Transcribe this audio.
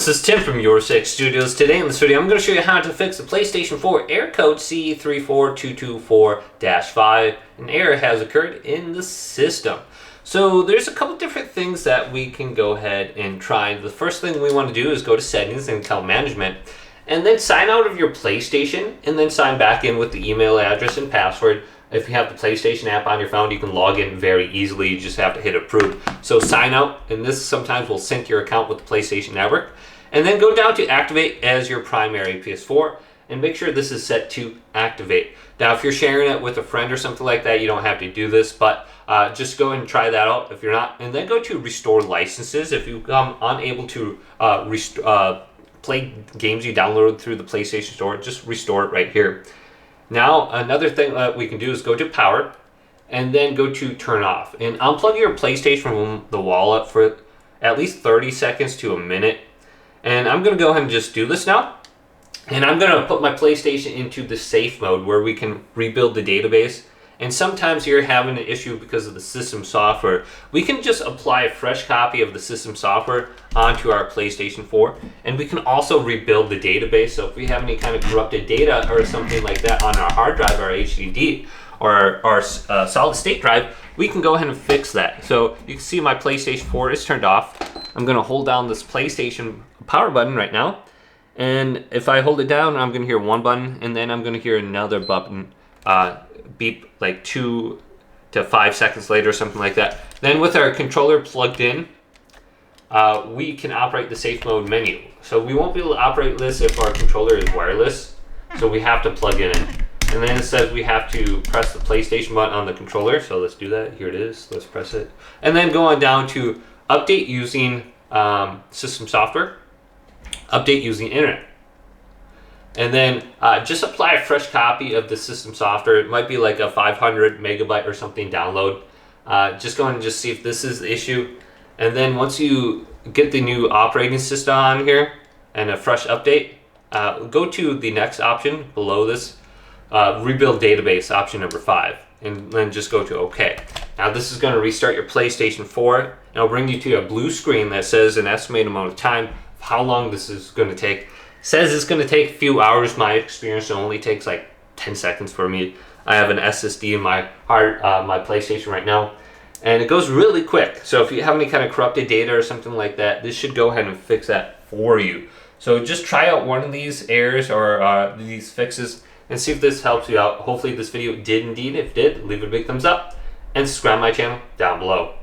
This is Tim from Your Six Studios. Today in this video, I'm going to show you how to fix the PlayStation 4 error code C34224-5. An error has occurred in the system. So there's a couple different things that we can go ahead and try. The first thing we want to do is go to Settings and Account Management, and then sign out of your PlayStation, and then sign back in with the email address and password. If you have the PlayStation app on your phone, you can log in very easily. You just have to hit approve. So sign out, and this sometimes will sync your account with the PlayStation Network. And then go down to activate as your primary PS4 and make sure this is set to activate. Now, if you're sharing it with a friend or something like that, you don't have to do this, but just go ahead and try that out if you're not. And then go to restore licenses. If you become unable to play games you downloaded through the PlayStation Store, just restore it right here. Now, another thing that we can do is go to power and then go to turn off and unplug your PlayStation from the wall for at least 30 seconds to a minute. And I'm going to go ahead and just do this now. And I'm going to put my PlayStation into the safe mode where we can rebuild the database. And sometimes you're having an issue because of the system software. We can just apply a fresh copy of the system software onto our PlayStation 4. And we can also rebuild the database. So if we have any kind of corrupted data or something like that on our hard drive, our HDD, or our solid state drive, we can go ahead and fix that. So you can see my PlayStation 4 is turned off. I'm going to hold down this PlayStation power button right now. And if I hold it down, I'm going to hear one button, and then I'm going to hear another button beep like 2 to 5 seconds later, something like that. Then with our controller plugged in, we can operate the safe mode menu. So we won't be able to operate this if our controller is wireless. So we have to plug it in. And then it says we have to press the PlayStation button on the controller. So let's do that. Here it is. Let's press it. And then go on down to update using system software. Update using internet. And then just apply a fresh copy of the system software. It might be like a 500 megabyte or something download. Just go ahead and just see if this is the issue. And then once you get the new operating system on here and a fresh update, go to the next option below this. Rebuild database, option number 5, and then just go to OK. Now this is going to restart your PlayStation 4, and it'll bring you to a blue screen that says an estimated amount of time of how long this is going to take. It says it's going to take a few hours. My experience, it only takes like 10 seconds for me. I have an SSD in my my PlayStation right now, and it goes really quick. So if you have any kind of corrupted data or something like that, this should go ahead and fix that for you. So just try out one of these errors or these fixes and see if this helps you out. Hopefully this video did indeed. If it did, leave it a big thumbs up and subscribe to my channel down below.